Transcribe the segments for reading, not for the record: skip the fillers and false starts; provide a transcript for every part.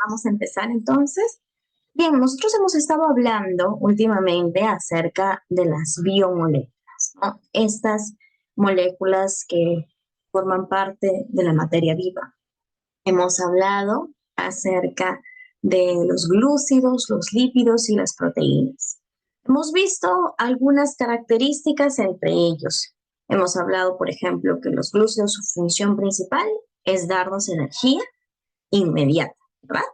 Vamos a empezar entonces. Bien, nosotros hemos estado hablando últimamente acerca de las biomoléculas, ¿no? Estas moléculas que forman parte de la materia viva. Hemos hablado acerca de los glúcidos, los lípidos y las proteínas. Hemos visto algunas características entre ellos. Hemos hablado, por ejemplo, que los glúcidos, su función principal es darnos energía inmediata, ¿verdad?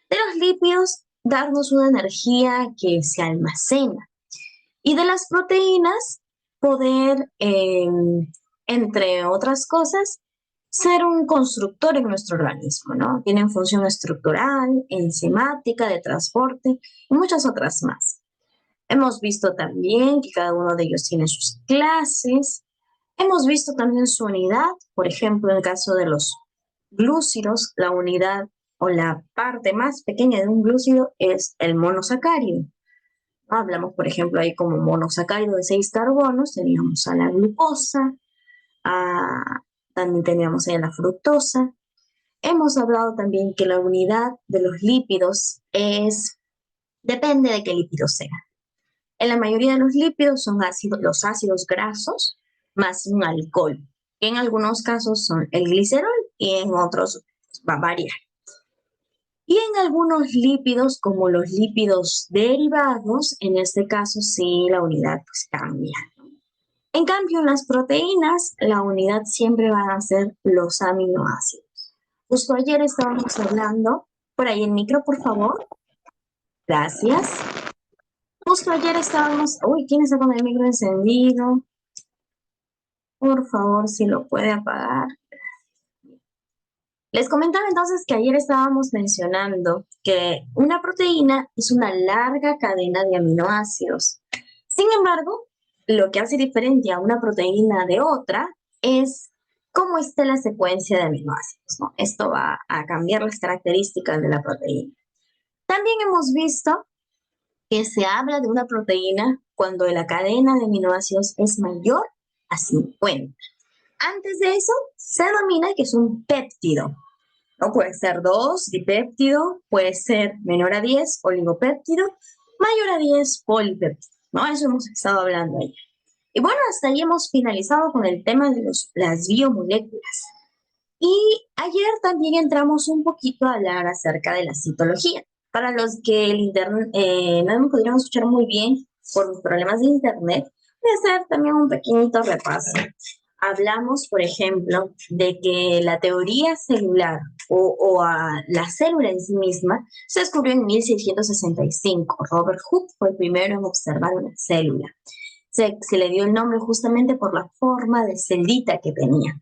De los lípidos, darnos una energía que se almacena. Y de las proteínas, poder, entre otras cosas, ser un constructor en nuestro organismo, ¿no? Tienen función estructural, enzimática, de transporte y muchas otras más. Hemos visto también que cada uno de ellos tiene sus clases. Hemos visto también su unidad, por ejemplo, en el caso de los glúcidos, la unidad o la parte más pequeña de un glúcido es el monosacárido. Hablamos, por ejemplo, ahí como monosacárido de 6 carbonos, teníamos a la glucosa, a, también teníamos ahí a la fructosa. Hemos hablado también que la unidad de los lípidos depende de qué lípido sea. En la mayoría de los lípidos son los ácidos grasos más un alcohol, que en algunos casos son el glicerol y en otros va a variar. Y en algunos lípidos, como los lípidos derivados, en este caso sí la unidad pues cambia. En cambio, en las proteínas, la unidad siempre van a ser los aminoácidos. Justo ayer estábamos hablando, por ahí el micro, por favor. Gracias. Justo ayer estábamos, uy, ¿quién está con el micro encendido? Por favor, si lo puede apagar. Les comentaba entonces que ayer estábamos mencionando que una proteína es una larga cadena de aminoácidos. Sin embargo, lo que hace diferente a una proteína de otra es cómo está la secuencia de aminoácidos, ¿no? Esto va a cambiar las características de la proteína. También hemos visto que se habla de una proteína cuando la cadena de aminoácidos es mayor a 50. Antes de eso, se denomina que es un péptido. ¿No? Puede ser 2, dipéptido, puede ser menor a 10, oligopéptido, mayor a 10, polipéptido. ¿No? Eso hemos estado hablando ayer. Y bueno, hasta ahí hemos finalizado con el tema de las biomoléculas. Y ayer también entramos un poquito a hablar acerca de la citología. Para los que el internet no me pudieron escuchar muy bien por problemas de internet, voy a hacer también un pequeñito repaso. Hablamos, por ejemplo, de que la teoría celular o la célula en sí misma se descubrió en 1665. Robert Hooke fue el primero en observar una célula. Se le dio el nombre justamente por la forma de celita que tenía.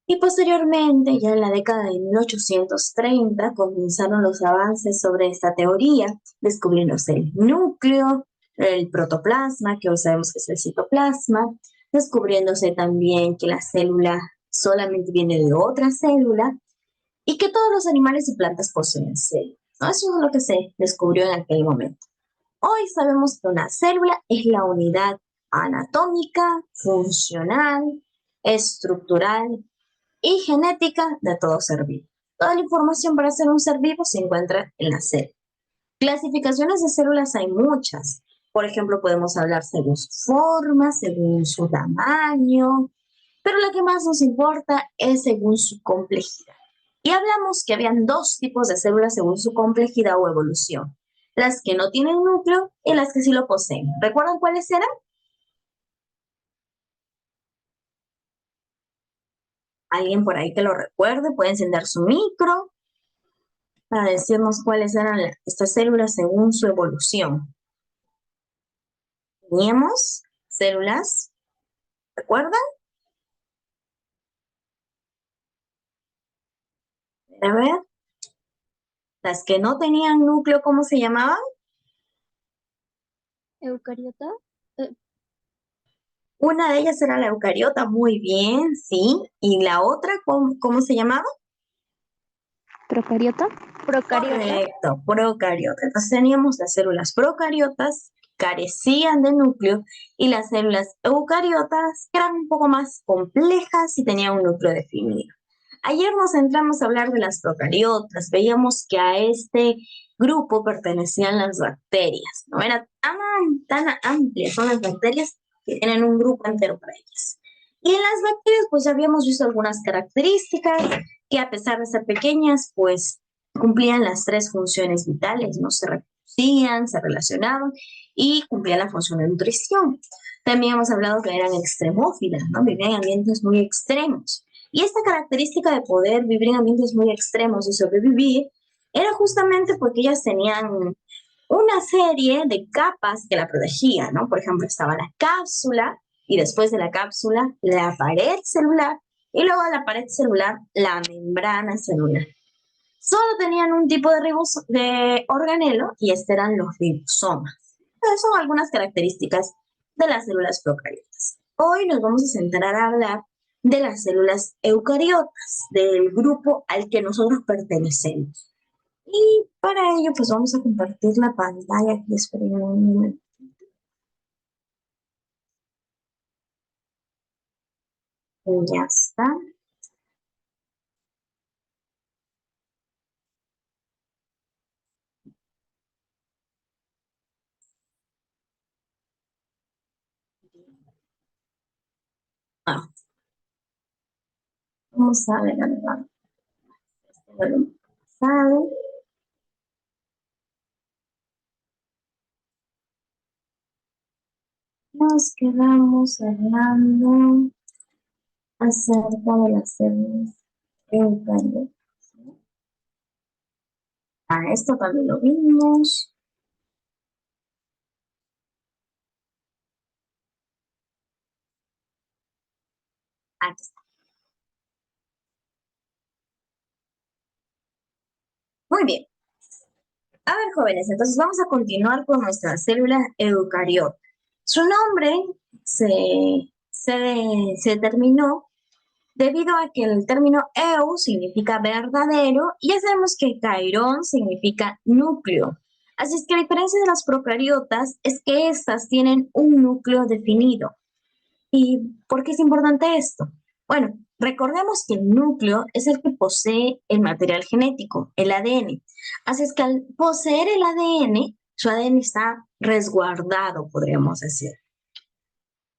Y posteriormente, ya en la década de 1830, comenzaron los avances sobre esta teoría, descubriéndose el núcleo, el protoplasma, que hoy sabemos que es el citoplasma, descubriéndose también que la célula solamente viene de otra célula y que todos los animales y plantas poseen células, ¿no? Eso es lo que se descubrió en aquel momento. Hoy sabemos que una célula es la unidad anatómica, funcional, estructural y genética de todo ser vivo. Toda la información para ser un ser vivo se encuentra en la célula. Clasificaciones de células hay muchas. Por ejemplo, podemos hablar según su forma, según su tamaño, pero la que más nos importa es según su complejidad. Y hablamos que habían dos tipos de células según su complejidad o evolución. Las que no tienen núcleo y las que sí lo poseen. ¿Recuerdan cuáles eran? ¿Alguien por ahí que lo recuerde? Puede encender su micro para decirnos cuáles eran estas células según su evolución. Teníamos células, ¿recuerdan? A ver, las que no tenían núcleo, ¿cómo se llamaban? Eucariota. Una de ellas era la eucariota, muy bien, sí. ¿Y la otra, cómo se llamaba? Procariota. Correcto, procariota. Entonces teníamos las células procariotas, carecían de núcleo, y las células eucariotas, que eran un poco más complejas y tenían un núcleo definido. Ayer nos centramos a hablar de las procariotas. Veíamos que a este grupo pertenecían las bacterias. No era tan amplias, son las bacterias que tienen un grupo entero para ellas. Y en las bacterias, pues ya habíamos visto algunas características que a pesar de ser pequeñas, pues cumplían las tres funciones vitales, ¿no? Se reproducían, se relacionaban y cumplían la función de nutrición. También hemos hablado que eran extremófilas, ¿no? Vivían en ambientes muy extremos. Y esta característica de poder vivir en ambientes muy extremos y sobrevivir era justamente porque ellas tenían una serie de capas que la protegían, ¿no? Por ejemplo, estaba la cápsula y después de la cápsula la pared celular y luego de la pared celular la membrana celular. Solo tenían un tipo de organelo y este eran los ribosomas. Entonces son algunas características de las células procariotas. Hoy nos vamos a centrar a hablar de las células eucariotas, del grupo al que nosotros pertenecemos. Y para ello, pues vamos a compartir la pantalla aquí, esperen un momento. Ya está. Ah, vamos a ver, pasado. Nos quedamos hablando acerca de las células eucariotas. Esto también lo vimos. Aquí está. Muy bien. A ver, jóvenes, entonces vamos a continuar con nuestra célula eucariota. Su nombre se determinó debido a que el término eu significa verdadero y ya sabemos que cairón significa núcleo. Así es que a diferencia de las procariotas es que estas tienen un núcleo definido. ¿Y por qué es importante esto? Bueno, recordemos que el núcleo es el que posee el material genético, el ADN. Así es que al poseer el ADN, su ADN está resguardado, podríamos decir.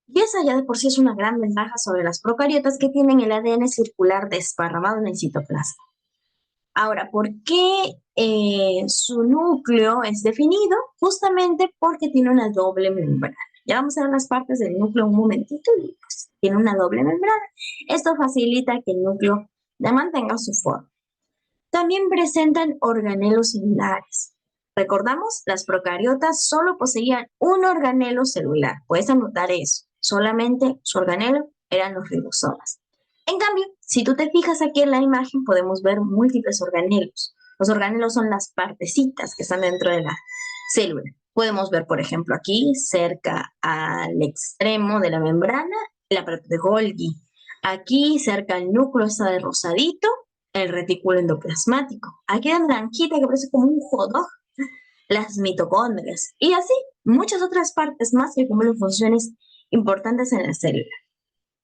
Y esa ya de por sí es una gran ventaja sobre las procariotas que tienen el ADN circular desparramado en el citoplasma. Ahora, ¿por qué su núcleo es definido? Justamente porque tiene una doble membrana. Ya vamos a ver las partes del núcleo un momentito y pues tiene una doble membrana. Esto facilita que el núcleo mantenga su forma. También presentan organelos celulares. Recordamos, las procariotas solo poseían un organelo celular. Puedes anotar eso. Solamente su organelo eran los ribosomas. En cambio, si tú te fijas aquí en la imagen, podemos ver múltiples organelos. Los organelos son las partecitas que están dentro de la célula. Podemos ver, por ejemplo, aquí, cerca al extremo de la membrana, la pared de Golgi. Aquí, cerca al núcleo, está de rosadito, el retículo endoplasmático. Aquí en naranjita, que parece como un hot dog, las mitocondrias. Y así, muchas otras partes más que cumplen funciones importantes en la célula.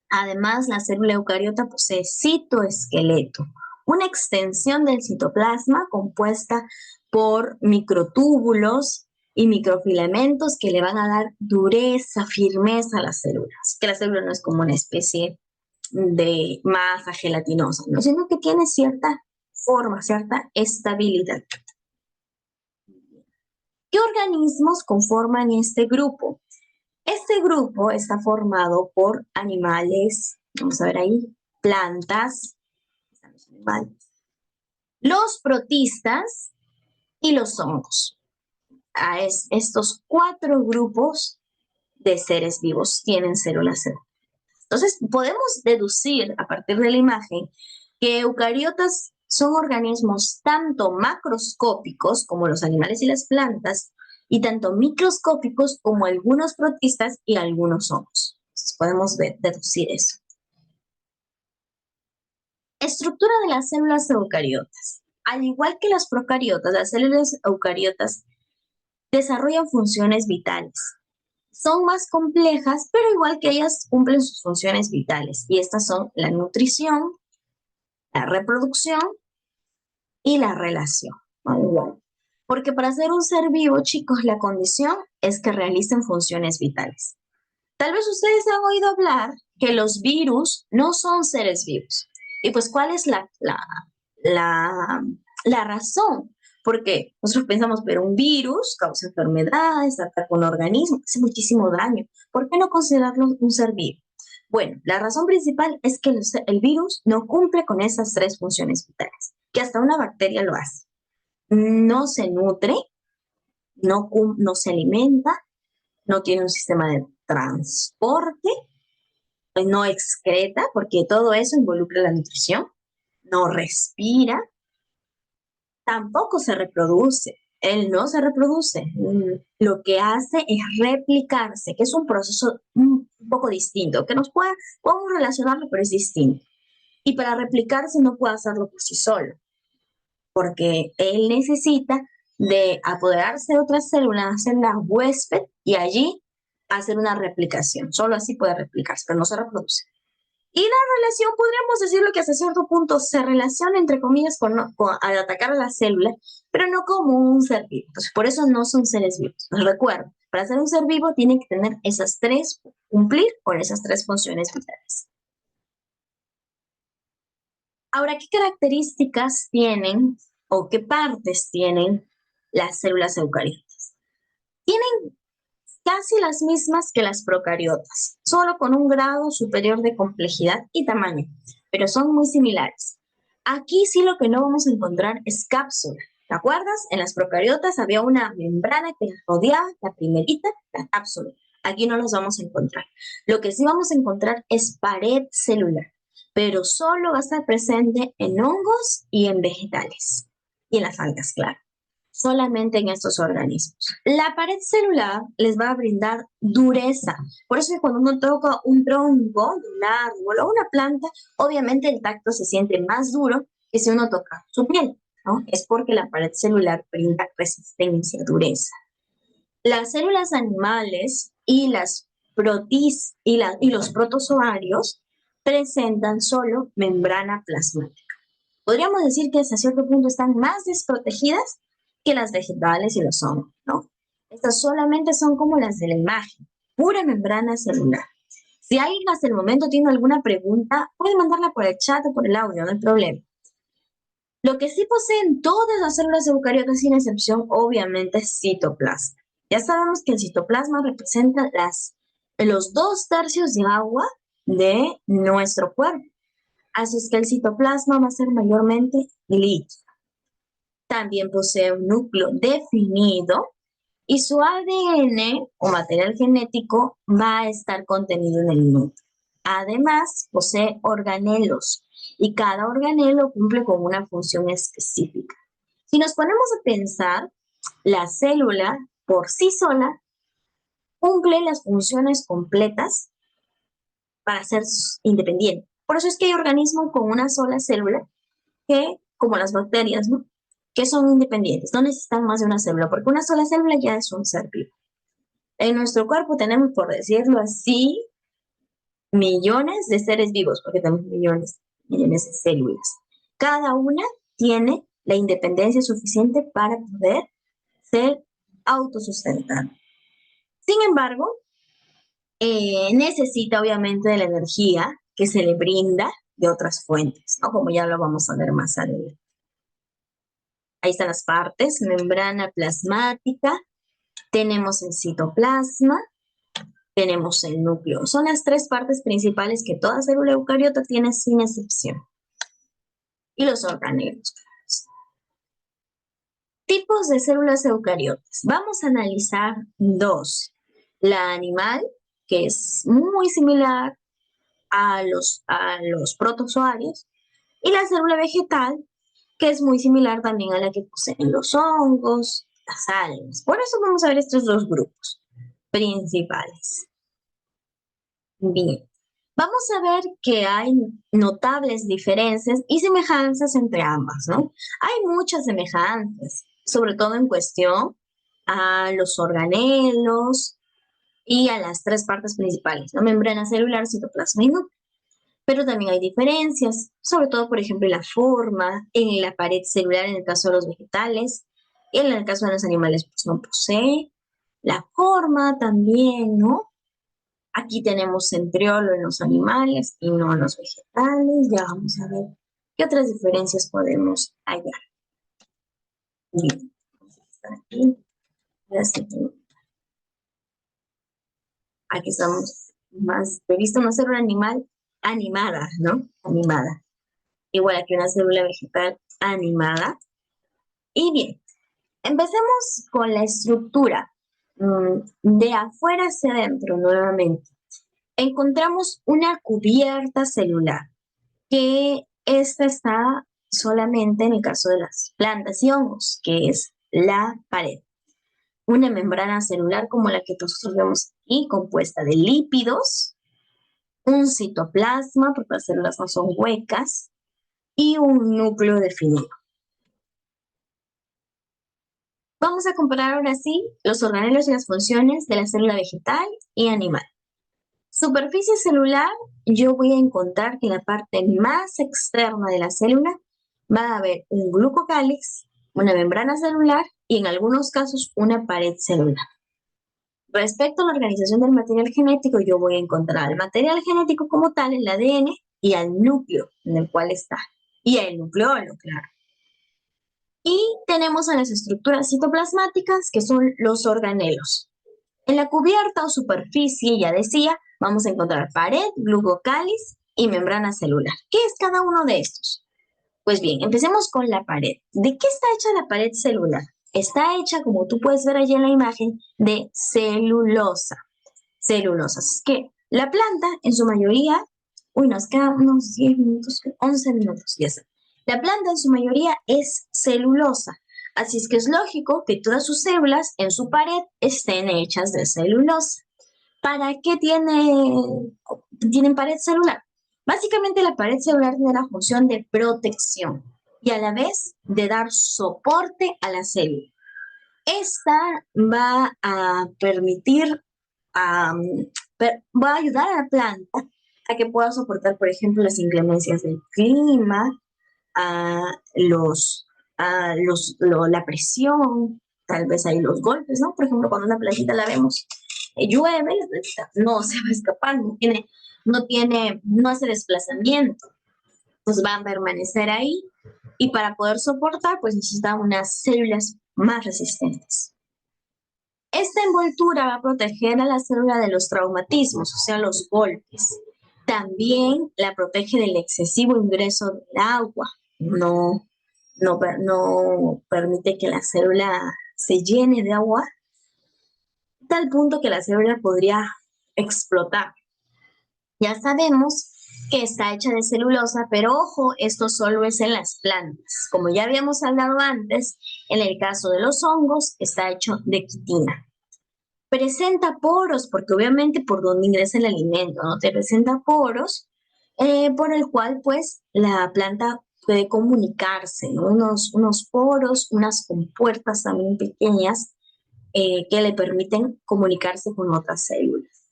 Además, la célula eucariota posee citoesqueleto, una extensión del citoplasma compuesta por microtúbulos y microfilamentos que le van a dar dureza, firmeza a las células. Que la célula no es como una especie de masa gelatinosa, ¿no? Sino que tiene cierta forma, cierta estabilidad. ¿Qué organismos conforman este grupo? Este grupo está formado por animales, vamos a ver ahí, plantas, los protistas y los hongos. Estos cuatro grupos de seres vivos tienen células celulares. Entonces, podemos deducir a partir de la imagen que eucariotas son organismos tanto macroscópicos como los animales y las plantas, y tanto microscópicos como algunos protistas y algunos hongos. Entonces, podemos deducir eso. Estructura de las células eucariotas. Al igual que las procariotas, las células eucariotas desarrollan funciones vitales. Son más complejas, pero igual que ellas cumplen sus funciones vitales. Y estas son la nutrición, la reproducción y la relación, ¿no? Igual. Porque para ser un ser vivo, chicos, la condición es que realicen funciones vitales. Tal vez ustedes han oído hablar que los virus no son seres vivos. Y pues, ¿cuál es la, la razón? Porque nosotros pensamos, pero un virus causa enfermedades, ataca un organismo, hace muchísimo daño. ¿Por qué no considerarlo un ser vivo? Bueno, la razón principal es que el virus no cumple con esas tres funciones vitales, que hasta una bacteria lo hace. No se nutre, no se alimenta, no tiene un sistema de transporte, no excreta, porque todo eso involucra la nutrición, no respira, tampoco se reproduce. Él no se reproduce. Lo que hace es replicarse, que es un proceso un poco distinto, que podemos relacionarlo, pero es distinto. Y para replicarse no puede hacerlo por sí solo, porque él necesita de apoderarse de otras células, células huésped, y allí hacer una replicación. Solo así puede replicarse, pero no se reproduce. Y la relación, podríamos decirlo que hasta cierto punto se relaciona, entre comillas, al atacar a la célula, pero no como un ser vivo. Entonces, por eso no son seres vivos. Les recuerdo, para ser un ser vivo tiene que tener cumplir con esas tres funciones vitales. Ahora, ¿qué características tienen o qué partes tienen las células eucariotas? Tienen casi las mismas que las procariotas, solo con un grado superior de complejidad y tamaño, pero son muy similares. Aquí sí lo que no vamos a encontrar es cápsula. ¿Te acuerdas? En las procariotas había una membrana que las rodeaba, la primerita, la cápsula. Aquí no los vamos a encontrar. Lo que sí vamos a encontrar es pared celular, pero solo va a estar presente en hongos y en vegetales. Y en las algas, claro. Solamente en estos organismos. La pared celular les va a brindar dureza. Por eso es cuando uno toca un tronco de un árbol o una planta, obviamente el tacto se siente más duro que si uno toca su piel, ¿no? Es porque la pared celular brinda resistencia, dureza. Las células animales y y los protozoarios presentan solo membrana plasmática. Podríamos decir que hasta cierto punto están más desprotegidas que las vegetales y los hongos, ¿no? Estas solamente son como las de la imagen, pura membrana celular. Si alguien hasta el momento tiene alguna pregunta, puede mandarla por el chat o por el audio, no hay problema. Lo que sí poseen todas las células eucariotas sin excepción, obviamente, es citoplasma. Ya sabemos que el citoplasma representa los 2/3 de agua de nuestro cuerpo. Así es que el citoplasma va a ser mayormente líquido. También posee un núcleo definido y su ADN o material genético va a estar contenido en el núcleo. Además, posee organelos y cada organelo cumple con una función específica. Si nos ponemos a pensar, la célula por sí sola cumple las funciones completas para ser independiente. Por eso es que hay organismos con una sola célula que, como las bacterias, ¿no? Que son independientes, no necesitan más de una célula, porque una sola célula ya es un ser vivo. En nuestro cuerpo tenemos, por decirlo así, millones de seres vivos, porque tenemos millones de células. Cada una tiene la independencia suficiente para poder ser autosustentable. Sin embargo, necesita obviamente de la energía que se le brinda de otras fuentes, ¿no? Como ya lo vamos a ver más adelante. Ahí están las partes, membrana plasmática, tenemos el citoplasma, tenemos el núcleo. Son las tres partes principales que toda célula eucariota tiene sin excepción. Y los organelos. Tipos de células eucariotas. Vamos a analizar dos. La animal, que es muy similar a los protozoarios, y la célula vegetal, que es muy similar también a la que poseen los hongos, las algas. Por eso vamos a ver estos dos grupos principales. Bien, vamos a ver que hay notables diferencias y semejanzas entre ambas, ¿no? Hay muchas semejanzas, sobre todo en cuestión a los organelos y a las tres partes principales, ¿no? Membrana celular, citoplasma y núcleo. Pero también hay diferencias, sobre todo, por ejemplo, en la forma, en la pared celular en el caso de los vegetales, y en el caso de los animales, pues no posee. La forma también, ¿no? Aquí tenemos centriolo en los animales y no en los vegetales. Ya vamos a ver qué otras diferencias podemos hallar. Bien, aquí, aquí estamos más previsto una célula animal animada, ¿no? Animada. Igual aquí una célula vegetal animada. Y bien, empecemos con la estructura. De afuera hacia adentro nuevamente. Encontramos una cubierta celular, que esta está solamente en el caso de las plantas y hongos, que es la pared. Una membrana celular como la que nosotros vemos aquí, compuesta de lípidos, un citoplasma, porque las células no son huecas, y un núcleo definido. Vamos a comparar ahora sí los organelos y las funciones de la célula vegetal y animal. Superficie celular, yo voy a encontrar que en la parte más externa de la célula va a haber un glucocálix, una membrana celular y en algunos casos una pared celular. Respecto a la organización del material genético, yo voy a encontrar el material genético como tal, el ADN, y al núcleo en el cual está, y el nucleolo, claro. Y tenemos a las estructuras citoplasmáticas, que son los organelos. En la cubierta o superficie, ya decía, vamos a encontrar pared, glucocáliz y membrana celular. ¿Qué es cada uno de estos? Pues bien, empecemos con la pared. ¿De qué está hecha la pared celular? Está hecha, como tú puedes ver allí en la imagen, de celulosa. Celulosa. Es que la planta, en su mayoría, nos quedan unos 10 minutos, 11 minutos, ya está. La planta, en su mayoría, es celulosa. Así es que es lógico que todas sus células en su pared estén hechas de celulosa. ¿Para qué tienen pared celular? Básicamente la pared celular tiene la función de protección y a la vez de dar soporte a la célula. Esta va a permitir, va a ayudar a la planta a que pueda soportar, por ejemplo, las inclemencias del clima, a la presión, tal vez ahí los golpes, ¿no? Por ejemplo, cuando una plantita la vemos, llueve, la plantita no se va a escapar, no hace desplazamiento, pues va a permanecer ahí y para poder soportar, pues necesita unas células más resistentes. Esta envoltura va a proteger a la célula de los traumatismos, o sea, los golpes. También la protege del excesivo ingreso del agua. No permite que la célula se llene de agua, tal punto que la célula podría explotar. Ya sabemos que está hecha de celulosa, pero ojo, esto solo es en las plantas. Como ya habíamos hablado antes, en el caso de los hongos, está hecho de quitina. Presenta poros, porque obviamente por donde ingresa el alimento, ¿no? Te presenta poros, por el cual pues la planta puede comunicarse, ¿no? Unos poros, unas compuertas también pequeñas que le permiten comunicarse con otras células.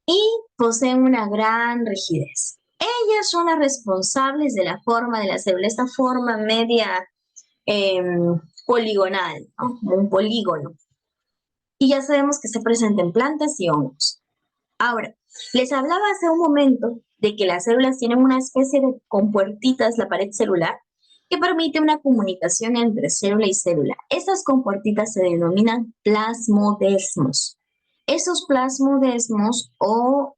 Y poseen una gran rigidez. Ellas son las responsables de la forma de la célula, esta forma media poligonal, ¿no? Como un polígono. Y ya sabemos que se presenta en plantas y hongos. Ahora, les hablaba hace un momento de que las células tienen una especie de compuertitas, la pared celular, que permite una comunicación entre célula y célula. Estas compuertitas se denominan plasmodesmos. Esos plasmodesmos o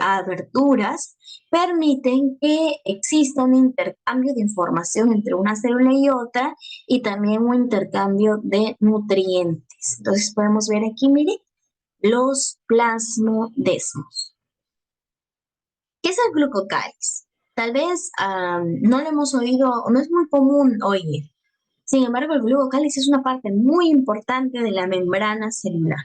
aberturas permiten que exista un intercambio de información entre una célula y otra y también un intercambio de nutrientes. Entonces podemos ver aquí, miren, los plasmodesmos. ¿Qué es el glucocálix? Tal vez no lo hemos oído, no es muy común oír. Sin embargo, el glucocálix es una parte muy importante de la membrana celular.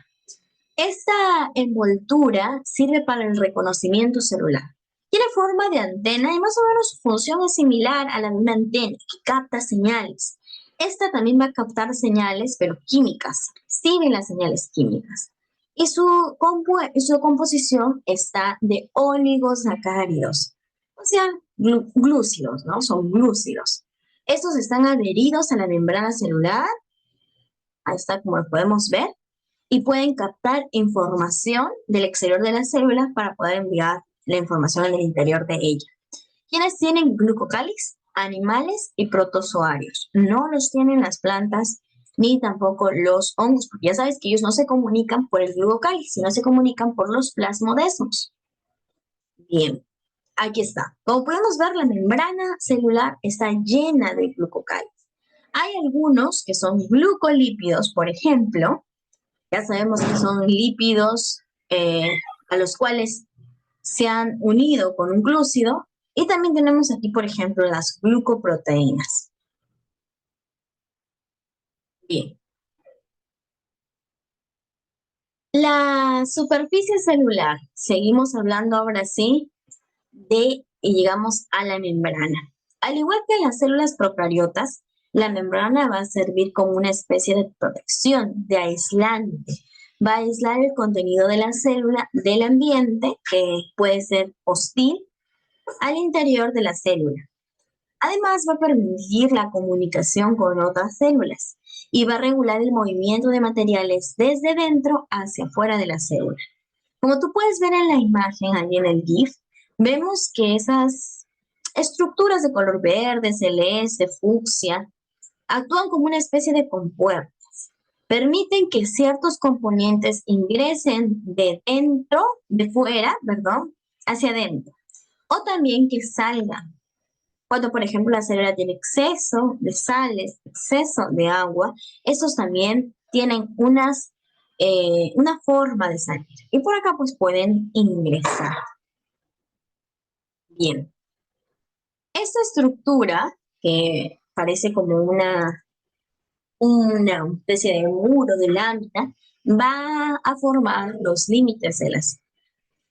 Esta envoltura sirve para el reconocimiento celular. Tiene forma de antena y más o menos su función es similar a la de una antena que capta señales. Esta también va a captar señales, pero químicas. Recibe las señales químicas. Y su composición está de oligosacáridos. sean glúcidos, ¿no? Son glúcidos. Estos están adheridos a la membrana celular, ahí está como lo podemos ver, y pueden captar información del exterior de la célula para poder enviar la información al interior de ella. ¿Quiénes tienen glucocáliz? Animales y protozoarios. No los tienen las plantas ni tampoco los hongos, porque ya sabes que ellos no se comunican por el glucocáliz, sino se comunican por los plasmodesmos. Bien, aquí está. Como podemos ver, la membrana celular está llena de glucocáliz. Hay algunos que son glucolípidos, por ejemplo. Ya sabemos que son lípidos a los cuales se han unido con un glúcido. Y también tenemos aquí, por ejemplo, las glucoproteínas. Bien. La superficie celular. Seguimos hablando ahora sí y llegamos a la membrana. Al igual que las células procariotas, la membrana va a servir como una especie de protección, de aislante. Va a aislar el contenido de la célula del ambiente, que puede ser hostil, al interior de la célula. Además, va a permitir la comunicación con otras células y va a regular el movimiento de materiales desde dentro hacia afuera de la célula. Como tú puedes ver en la imagen, allí en el GIF, vemos que esas estructuras de color verde, celeste, fucsia, actúan como una especie de compuertas. Permiten que ciertos componentes ingresen de fuera, perdón, hacia adentro. O también que salgan. Cuando, por ejemplo, la célula tiene exceso de sales, exceso de agua, esos también tienen una forma de salir. Y por acá, pues, pueden ingresar. Bien. Esta estructura, que parece como una especie de muro de lámina, va a formar los límites de la célula.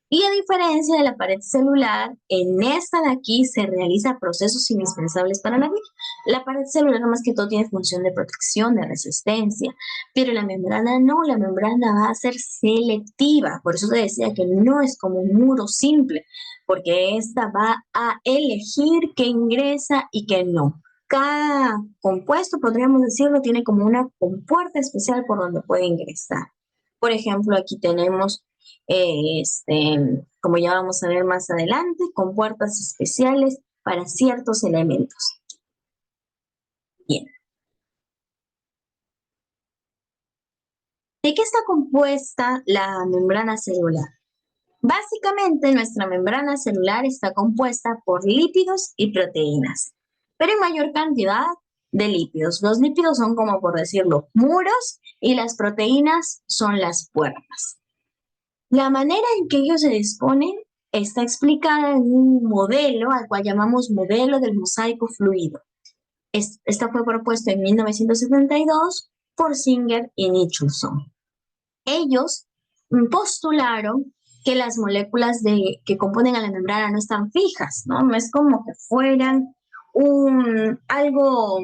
Y a diferencia de la pared celular, en esta de aquí se realizan procesos indispensables para la vida. La pared celular más que todo tiene función de protección, de resistencia, pero la membrana no, la membrana va a ser selectiva. Por eso te decía que no es como un muro simple, porque esta va a elegir qué ingresa y qué no. Cada compuesto, podríamos decirlo, tiene como una compuerta especial por donde puede ingresar. Por ejemplo, aquí tenemos como ya vamos a ver más adelante, con puertas especiales para ciertos elementos. Bien. ¿De qué está compuesta la membrana celular? Básicamente, nuestra membrana celular está compuesta por lípidos y proteínas, pero en mayor cantidad de lípidos. Los lípidos son, como por decirlo, muros, y las proteínas son las puertas. La manera en que ellos se disponen está explicada en un modelo al cual llamamos modelo del mosaico fluido. Esta fue propuesta en 1972 por Singer y Nicholson. Ellos postularon que las moléculas que componen a la membrana no están fijas, ¿no? No es como que fueran algo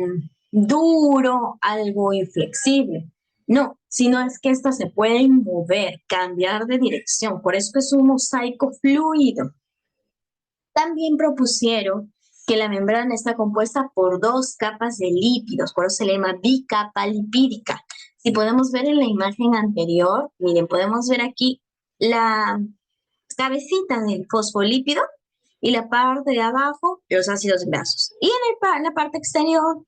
duro, algo inflexible. No, sino es que estas se pueden mover, cambiar de dirección. Por eso es un mosaico fluido. También propusieron que la membrana está compuesta por dos capas de lípidos, por eso se le llama bicapa lipídica. Si podemos ver en la imagen anterior, miren, podemos ver aquí la cabecita del fosfolípido y la parte de abajo, los ácidos grasos. Y en la parte exterior,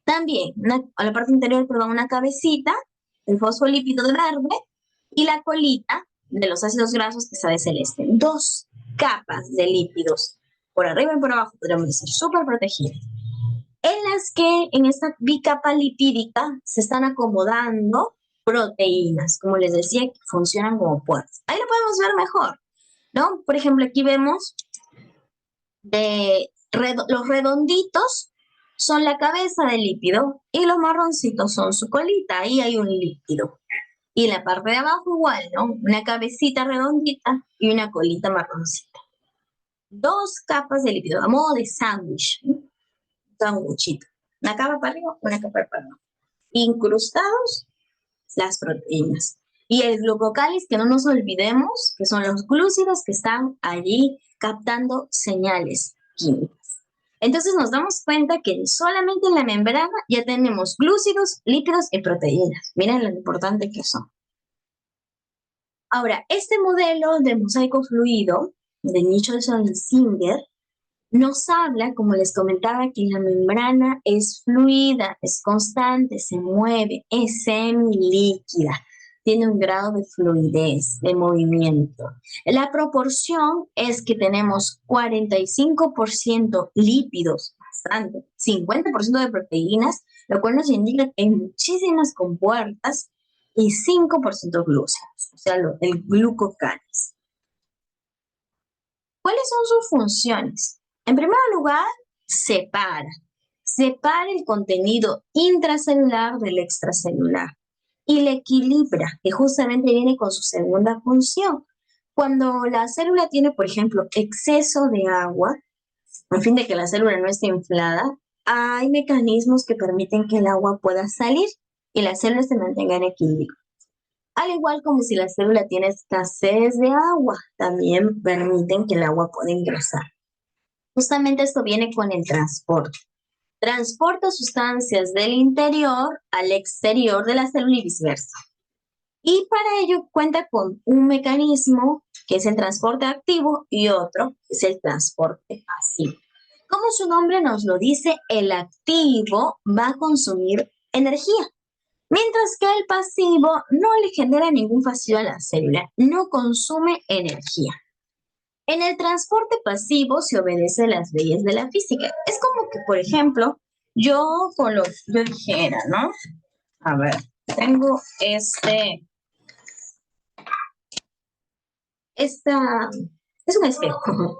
también, la parte interior, perdón, una cabecita, el fosfolípido de verde, y la colita de los ácidos grasos que está de celeste. Dos capas de lípidos, por arriba y por abajo, podríamos decir, súper protegidas, en las que en esta bicapa lipídica se están acomodando proteínas, como les decía, que funcionan como puertas. Ahí lo podemos ver mejor, ¿no? Por ejemplo, aquí vemos los redonditos son la cabeza del lípido y los marroncitos son su colita. Ahí hay un lípido. Y en la parte de abajo igual, ¿no? Una cabecita redondita y una colita marroncita. Dos capas de lípido, a modo de sándwich, ¿no? Sándwichito. Una capa para arriba, una capa para abajo. Incrustados las proteínas. Y el glucocáliz, que no nos olvidemos, que son los glúcidos que están allí captando señales químicas. Entonces nos damos cuenta que solamente en la membrana ya tenemos glúcidos, lípidos y proteínas. Miren lo importante que son. Ahora, este modelo de mosaico fluido de Nicholson y Singer nos habla, como les comentaba, que la membrana es fluida, es constante, se mueve, es semilíquida, tiene un grado de fluidez, de movimiento. La proporción es que tenemos 45% lípidos, bastante, 50% de proteínas, lo cual nos indica que hay muchísimas compuertas y 5% glúcidos, o sea, el glucocalis. ¿Cuáles son sus funciones? En primer lugar, separa el contenido intracelular del extracelular y le equilibra, que justamente viene con su segunda función. Cuando la célula tiene, por ejemplo, exceso de agua, a fin de que la célula no esté inflada, hay mecanismos que permiten que el agua pueda salir y la célula se mantenga en equilibrio. Al igual como si la célula tiene escasez de agua, también permiten que el agua pueda ingresar. Justamente esto viene con el transporte. Transporta sustancias del interior al exterior de la célula y viceversa. Y para ello cuenta con un mecanismo que es el transporte activo y otro que es el transporte pasivo. Como su nombre nos lo dice, el activo va a consumir energía, mientras que el pasivo no le genera ningún vacío a la célula, no consume energía. En el transporte pasivo se obedece a las leyes de la física. Es como que, por ejemplo, yo dijera, ¿no? A ver, tengo esta, es un espejo.